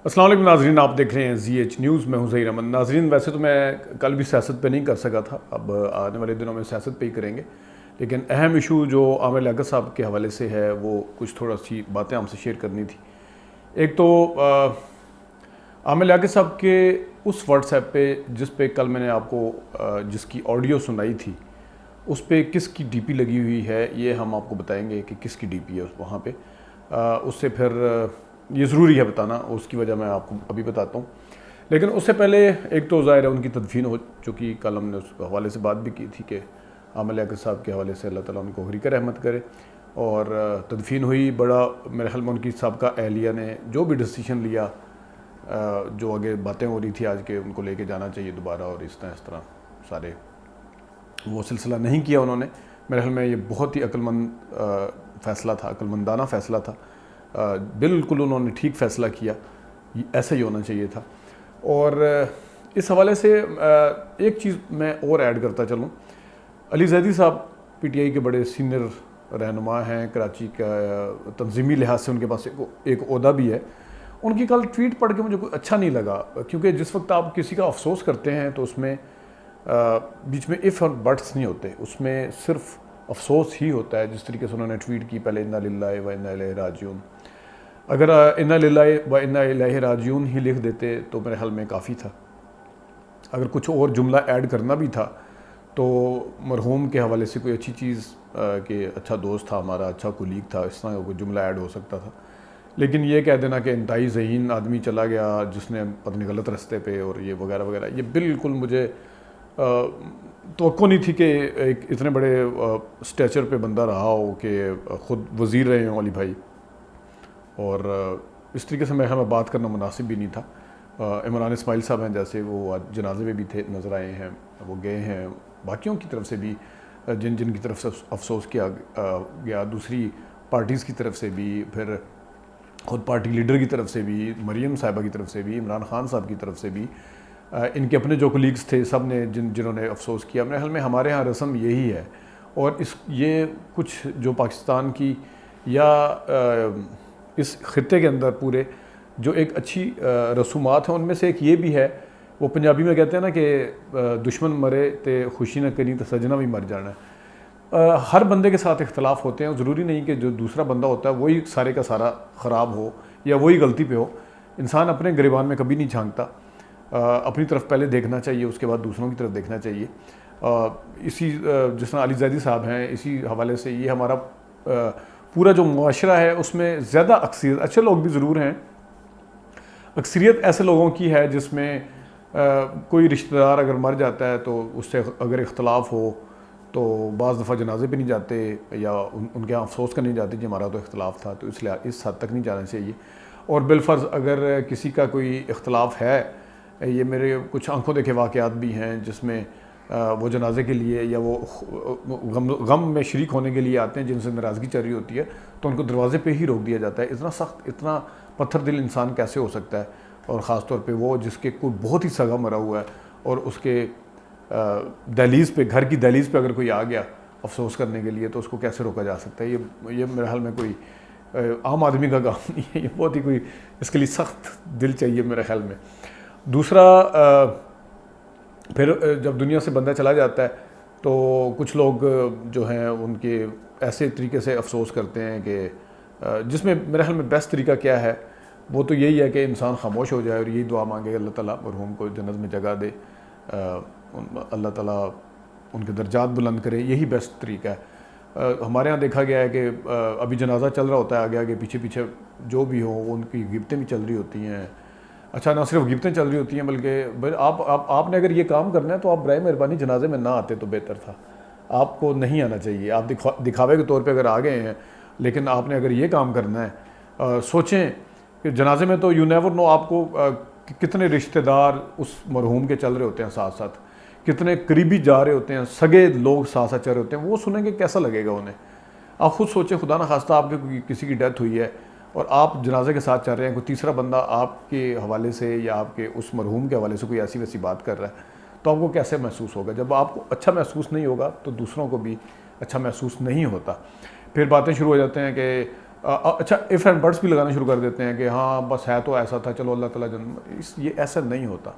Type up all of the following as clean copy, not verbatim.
السلام علیکم ناظرین، آپ دیکھ رہے ہیں زی ایچ نیوز. میں ہوں ظہیر احمد. ناظرین، ویسے تو میں کل بھی سیاست پہ نہیں کر سکا تھا، اب آنے والے دنوں میں سیاست پہ ہی کریں گے، لیکن اہم ایشو جو عامر لیاقت صاحب کے حوالے سے ہے وہ کچھ تھوڑا سی باتیں ہم سے شیئر کرنی تھی. ایک تو عامر لیاقت صاحب کے اس واٹس ایپ پہ جس پہ کل میں نے آپ کو جس کی آڈیو سنائی تھی، اس پہ کس کی ڈی پی لگی ہوئی ہے یہ ہم آپ کو بتائیں گے کہ کس کی ڈی پی ہے وہاں پہ. اس سے پھر یہ ضروری ہے بتانا، اس کی وجہ میں آپ کو ابھی بتاتا ہوں. لیکن اس سے پہلے ایک تو ظاہر ہے ان کی تدفین ہو چکی، کل ہم نے اس حوالے سے بات بھی کی تھی کہ عامر لیاقت صاحب کے حوالے سے اللہ تعالیٰ ان کو غریق رحمت کرے. اور تدفین ہوئی، بڑا میرے خیال میں ان کی سابقہ اہلیہ نے جو بھی ڈیسیشن لیا، جو آگے باتیں ہو رہی تھی آج کے ان کو لے کے جانا چاہیے دوبارہ اور اس طرح سارے، وہ سلسلہ نہیں کیا انہوں نے. میرے خیال میں یہ بہت ہی عقل مند فیصلہ تھا، عقل مندانہ فیصلہ تھا. بالکل انہوں نے ٹھیک فیصلہ کیا، ایسا ہی ہونا چاہیے تھا. اور اس حوالے سے ایک چیز میں اور ایڈ کرتا چلوں. علی زیدی صاحب پی ٹی آئی کے بڑے سینئر رہنما ہیں، کراچی کا تنظیمی لحاظ سے ان کے پاس ایک عہدہ بھی ہے. ان کی کل ٹویٹ پڑھ کے مجھے کوئی اچھا نہیں لگا، کیونکہ جس وقت آپ کسی کا افسوس کرتے ہیں تو اس میں بیچ میں اف اور بٹس نہیں ہوتے، اس میں صرف افسوس ہی ہوتا ہے. جس طریقے سے انہوں نے ٹویٹ کی پہلے انا للہ و انا الیہ راجعون، اگر انا للہ و انا الیہ راجعون ہی لکھ دیتے تو میرے خیال میں کافی تھا. اگر کچھ اور جملہ ایڈ کرنا بھی تھا تو مرحوم کے حوالے سے کوئی اچھی چیز کہ اچھا دوست تھا ہمارا، اچھا کولیگ تھا، اس طرح کوئی جملہ ایڈ ہو سکتا تھا. لیکن یہ کہہ دینا کہ انتہائی ذہین آدمی چلا گیا جس نے پتنی غلط رستے پہ اور یہ وغیرہ وغیرہ، یہ بالکل مجھے توقع نہیں تھی کہ ایک اتنے بڑے سٹیچر پہ بندہ رہا ہو کہ خود وزیر رہے ہوں علی بھائی، اور اس طریقے سے میں بات کرنا مناسب بھی نہیں تھا. عمران اسماعیل صاحب ہیں جیسے، وہ جنازے میں بھی تھے، نظر آئے ہیں، وہ گئے ہیں. باقیوں کی طرف سے بھی جن کی طرف سے افسوس کیا گیا، دوسری پارٹیز کی طرف سے بھی، پھر خود پارٹی لیڈر کی طرف سے بھی، مریم صاحبہ کی طرف سے بھی، عمران خان صاحب کی طرف سے بھی، ان کے اپنے جو کولیگز تھے سب نے جنہوں نے افسوس کیا. میرے خیال میں ہمارے ہاں رسم یہی ہے، اور یہ کچھ جو پاکستان کی یا اس خطے کے اندر پورے جو ایک اچھی رسومات ہیں ان میں سے ایک یہ بھی ہے. وہ پنجابی میں کہتے ہیں نا کہ دشمن مرے تے خوشی نہ کریں تو سجنا بھی مر جانا ہے. ہر بندے کے ساتھ اختلاف ہوتے ہیں، ضروری نہیں کہ جو دوسرا بندہ ہوتا ہے وہی سارے کا سارا خراب ہو یا وہی غلطی پہ ہو. انسان اپنے گریبان میں کبھی نہیں جھانکتا، اپنی طرف پہلے دیکھنا چاہیے، اس کے بعد دوسروں کی طرف دیکھنا چاہیے. اسی جس طرح علی زیدی صاحب ہیں، اسی حوالے سے یہ ہمارا پورا جو معاشرہ ہے اس میں زیادہ اکثریت، اچھے لوگ بھی ضرور ہیں، اکثریت ایسے لوگوں کی ہے جس میں کوئی رشتہ دار اگر مر جاتا ہے تو اس سے اگر اختلاف ہو تو بعض دفعہ جنازے پہ نہیں جاتے یا ان کے افسوس کرنے جاتے کہ ہمارا تو اختلاف تھا، تو اس لیے اس حد تک نہیں جانا چاہیے. اور بالفرض اگر کسی کا کوئی اختلاف ہے، یہ میرے کچھ آنکھوں دیکھے واقعات بھی ہیں جس میں وہ جنازے کے لیے یا وہ غم میں شریک ہونے کے لیے آتے ہیں جن سے ناراضگی چل رہی ہوتی ہے، تو ان کو دروازے پہ ہی روک دیا جاتا ہے. اتنا سخت، اتنا پتھر دل انسان کیسے ہو سکتا ہے؟ اور خاص طور پہ وہ جس کے کوئی بہت ہی سگا مرا ہوا ہے اور اس کے دہلیز پہ، گھر کی دہلیز پہ اگر کوئی آ گیا افسوس کرنے کے لیے تو اس کو کیسے روکا جا سکتا ہے؟ یہ میرے حال میں کوئی عام آدمی کا کام نہیں ہے، یہ بہت ہی کوئی اس کے لیے سخت دل چاہیے میرے خیال میں. دوسرا، پھر جب دنیا سے بندہ چلا جاتا ہے تو کچھ لوگ جو ہیں ان کے ایسے طریقے سے افسوس کرتے ہیں کہ جس میں میرے خیال میں بیسٹ طریقہ کیا ہے وہ تو یہی ہے کہ انسان خاموش ہو جائے اور یہی دعا مانگے اللہ تعالیٰ مرحوم کو جنت میں جگہ دے، اللہ تعالیٰ ان کے درجات بلند کرے. یہی بیسٹ طریقہ ہے. ہمارے ہاں دیکھا گیا ہے کہ ابھی جنازہ چل رہا ہوتا ہے، آگے آگے پیچھے پیچھے جو بھی ہو ان کی غیبتیں بھی چل رہی ہوتی ہیں. اچھا، نہ صرف غیبتیں چل رہی ہوتی ہیں بلکہ آپ نے اگر یہ کام کرنا ہے تو آپ برائے مہربانی جنازے میں نہ آتے تو بہتر تھا. آپ کو نہیں آنا چاہیے. آپ دکھاوے کے طور پہ اگر آ گئے ہیں، لیکن آپ نے اگر یہ کام کرنا ہے، سوچیں کہ جنازے میں تو یو نیور نو آپ کو کتنے رشتہ دار اس مرحوم کے چل رہے ہوتے ہیں، ساتھ ساتھ کتنے قریبی جا رہے ہوتے ہیں، سگے لوگ ساتھ ساتھ چل رہے ہوتے ہیں. وہ سنیں گے کیسا لگے گا انہیں؟ آپ خود سوچیں، خدا نہ خواستہ آپ کے کسی کی ڈیتھ ہوئی ہے اور آپ جنازے کے ساتھ چل رہے ہیں، کوئی تیسرا بندہ آپ کے حوالے سے یا آپ کے اس مرحوم کے حوالے سے کوئی ایسی ویسی بات کر رہا ہے، تو آپ کو کیسے محسوس ہوگا؟ جب آپ کو اچھا محسوس نہیں ہوگا تو دوسروں کو بھی اچھا محسوس نہیں ہوتا. پھر باتیں شروع ہو جاتے ہیں کہ اچھا ایف اینڈ بٹس بھی لگانا شروع کر دیتے ہیں کہ ہاں بس ہے تو ایسا تھا، چلو اللہ تعالیٰ یہ ایسا نہیں ہوتا.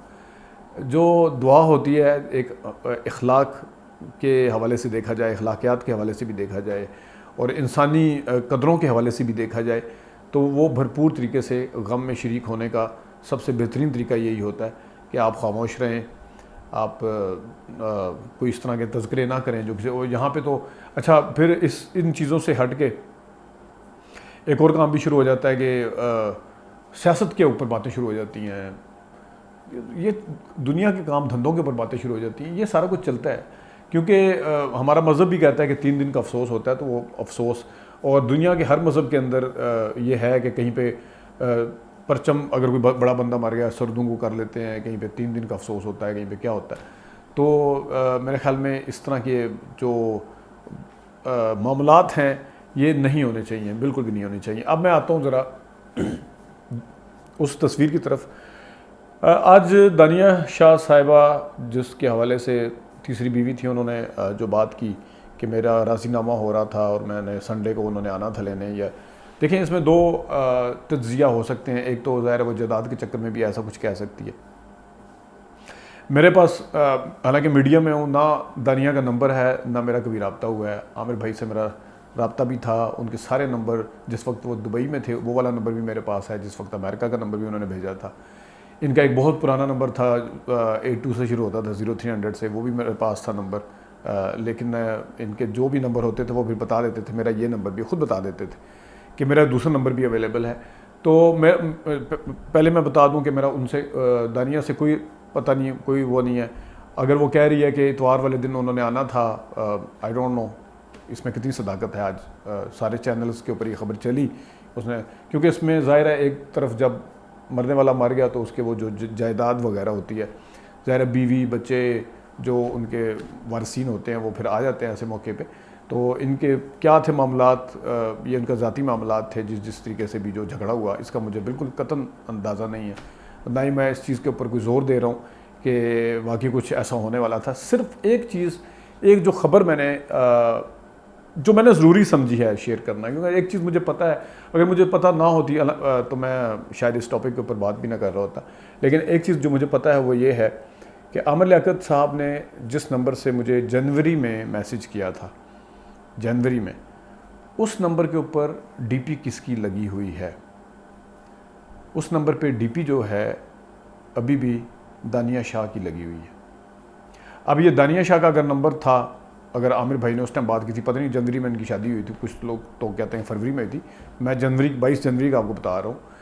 جو دعا ہوتی ہے ایک اخلاق کے حوالے سے دیکھا جائے، اخلاقیات کے حوالے سے بھی دیکھا جائے اور انسانی قدروں کے حوالے سے بھی دیکھا جائے، تو وہ بھرپور طریقے سے غم میں شریک ہونے کا سب سے بہترین طریقہ یہی ہوتا ہے کہ آپ خاموش رہیں، آپ کوئی اس طرح کے تذکرے نہ کریں جو کسی. یہاں پہ تو اچھا پھر ان چیزوں سے ہٹ کے ایک اور کام بھی شروع ہو جاتا ہے کہ سیاست کے اوپر باتیں شروع ہو جاتی ہیں، یہ دنیا کے کام دھندوں کے اوپر باتیں شروع ہو جاتی ہیں. یہ سارا کچھ چلتا ہے کیونکہ ہمارا مذہب بھی کہتا ہے کہ 3 دن کا افسوس ہوتا ہے، تو وہ افسوس اور دنیا کے ہر مذہب کے اندر یہ ہے کہ کہیں پہ پرچم اگر کوئی بڑا بندہ مر گیا سردوں کو کر لیتے ہیں، کہیں پہ 3 دن کا افسوس ہوتا ہے، کہیں پہ کیا ہوتا ہے. تو میرے خیال میں اس طرح کے جو معاملات ہیں یہ نہیں ہونے چاہیے، بالکل بھی نہیں ہونے چاہیے. اب میں آتا ہوں ذرا اس تصویر کی طرف. آج دانیہ شاہ صاحبہ جس کے حوالے سے تیسری بیوی تھی، انہوں نے جو بات کی کہ میرا راضی نامہ ہو رہا تھا اور میں نے سنڈے کو انہوں نے آنا تھا لینے. یا دیکھیں اس میں 2 تجزیہ ہو سکتے ہیں. ایک تو ظاہر ہے وہ جائیداد کے چکر میں بھی ایسا کچھ کہہ سکتی ہے. میرے پاس حالانکہ میڈیا میں ہوں، نہ دانیہ کا نمبر ہے نہ میرا کبھی رابطہ ہوا ہے. عامر بھائی سے میرا رابطہ بھی تھا، ان کے سارے نمبر جس وقت وہ دبئی میں تھے وہ والا نمبر بھی میرے پاس ہے، جس وقت امریکہ کا نمبر بھی انہوں نے بھیجا تھا. ان کا ایک بہت پرانا نمبر تھا 82 سے شروع ہوتا تھا 0300 سے، وہ بھی میرے پاس تھا نمبر. لیکن ان کے جو بھی نمبر ہوتے تھے وہ بھی بتا دیتے تھے، میرا یہ نمبر بھی خود بتا دیتے تھے کہ میرا دوسرا نمبر بھی اویلیبل ہے. تو پہلے میں بتا دوں کہ میرا ان سے دانیہ سے کوئی پتہ نہیں، کوئی وہ نہیں ہے. اگر وہ کہہ رہی ہے کہ اتوار والے دن انہوں نے آنا تھا، آئی ڈونٹ نو اس میں کتنی صداقت ہے. آج سارے چینلز کے اوپر یہ خبر چلی اس نے، کیونکہ اس میں ظاہر ہے ایک طرف جب مرنے والا مر گیا تو اس کے وہ جو جائیداد وغیرہ ہوتی ہے، ظاہر ہے بیوی بچے جو ان کے وارثین ہوتے ہیں وہ پھر آ جاتے ہیں ایسے موقع پہ. تو ان کے کیا تھے معاملات، یہ ان کا ذاتی معاملات تھے جس طریقے سے بھی جو جھگڑا ہوا، اس کا مجھے بالکل قطعاً اندازہ نہیں ہے. نہ ہی میں اس چیز کے اوپر کوئی زور دے رہا ہوں کہ واقعی کچھ ایسا ہونے والا تھا. صرف ایک چیز، ایک جو خبر میں نے ضروری سمجھی ہے شیئر کرنا، کیونکہ ایک چیز مجھے پتہ ہے، اگر مجھے پتہ نہ ہوتی تو میں شاید اس ٹاپک کے اوپر بات بھی نہ کر رہا ہوتا. لیکن ایک چیز جو مجھے پتہ ہے وہ یہ ہے کہ عامر لیاقت صاحب نے جس نمبر سے مجھے جنوری میں میسج کیا تھا، جنوری میں، اس نمبر کے اوپر ڈی پی کس کی لگی ہوئی ہے؟ اس نمبر پہ ڈی پی جو ہے ابھی بھی دانیہ شاہ کی لگی ہوئی ہے. اب یہ دانیہ شاہ کا اگر نمبر تھا، اگر عامر بھائی نے اس ٹائم بات کی تھی، پتہ نہیں جنوری میں ان کی شادی ہوئی تھی، کچھ لوگ تو کہتے ہیں فروری میں تھی، میں 22 جنوری کا آپ کو بتا رہا ہوں.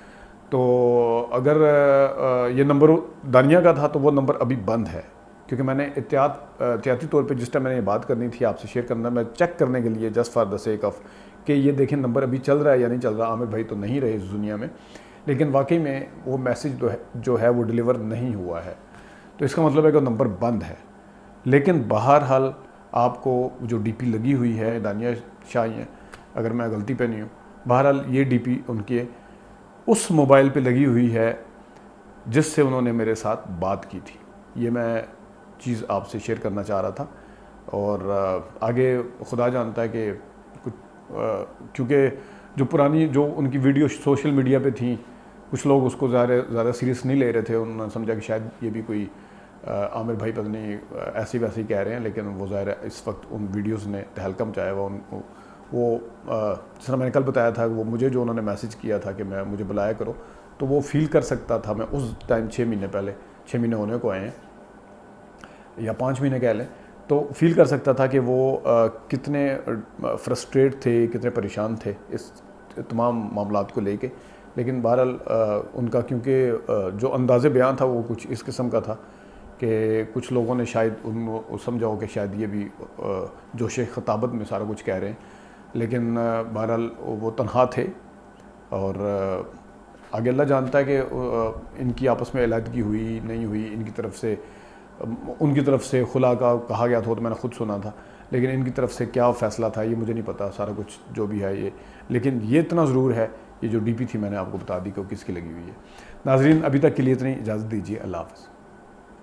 تو اگر یہ نمبر دانیہ کا تھا تو وہ نمبر ابھی بند ہے، کیونکہ میں نے احتیاطی طور پہ جس ٹائم میں نے یہ بات کرنی تھی آپ سے شیئر کرنا، میں چیک کرنے کے لیے just for the sake of کہ یہ دیکھیں نمبر ابھی چل رہا ہے یا نہیں چل رہا. عامر بھائی تو نہیں رہے اس دنیا میں، لیکن واقعی میں وہ میسج جو ہے وہ ڈیلیور نہیں ہوا ہے. تو اس کا مطلب ہے کہ وہ نمبر بند ہے. لیکن بہرحال آپ کو جو ڈی پی لگی ہوئی ہے دانیہ شاہ ہیں، اگر میں غلطی پہ نہیں ہوں، بہرحال یہ ڈی پی ان کے اس موبائل پہ لگی ہوئی ہے جس سے انہوں نے میرے ساتھ بات کی تھی. یہ میں چیز آپ سے شیئر کرنا چاہ رہا تھا. اور آگے خدا جانتا ہے کہ کیونکہ جو پرانی جو ان کی ویڈیو سوشل میڈیا پہ تھیں، کچھ لوگ اس کو زیادہ سیریس نہیں لے رہے تھے. انہوں نے سمجھا کہ شاید یہ بھی کوئی عامر بھائی پتہ نہیں ایسی ویسی کہہ رہے ہیں، لیکن وہ ظاہر ہے اس وقت ان ویڈیوز نے تہلکہ مچایا ہوا. وہ جس طرح میں نے کل بتایا تھا کہ وہ مجھے جو انہوں نے میسج کیا تھا کہ مجھے بلایا کرو، تو وہ فیل کر سکتا تھا. میں اس ٹائم 6 مہینے پہلے، 6 مہینے ہونے کو آئے ہیں یا 5 مہینے کہہ لیں، تو فیل کر سکتا تھا کہ وہ کتنے فرسٹریٹ تھے، کتنے پریشان تھے اس تمام معاملات کو لے کے. لیکن بہرحال ان کا کیونکہ جو انداز بیان تھا وہ کچھ اس قسم کا تھا کہ کچھ لوگوں نے شاید ان کو سمجھا ہو کہ شاید یہ بھی جوش خطابت میں سارا کچھ کہہ رہے ہیں. لیکن بہرحال وہ تنہا تھے، اور آگے اللہ جانتا ہے کہ ان کی آپس میں علیحدگی ہوئی نہیں ہوئی. ان کی طرف سے خلا کا کہا گیا تھا تو میں نے خود سنا تھا، لیکن ان کی طرف سے کیا فیصلہ تھا یہ مجھے نہیں پتا سارا کچھ جو بھی ہے یہ. لیکن یہ اتنا ضرور ہے، یہ جو ڈی پی تھی میں نے آپ کو بتا دی کہ وہ کس کی لگی ہوئی ہے. ناظرین ابھی تک کے لیے اتنی اجازت دیجیے. اللہ حافظ.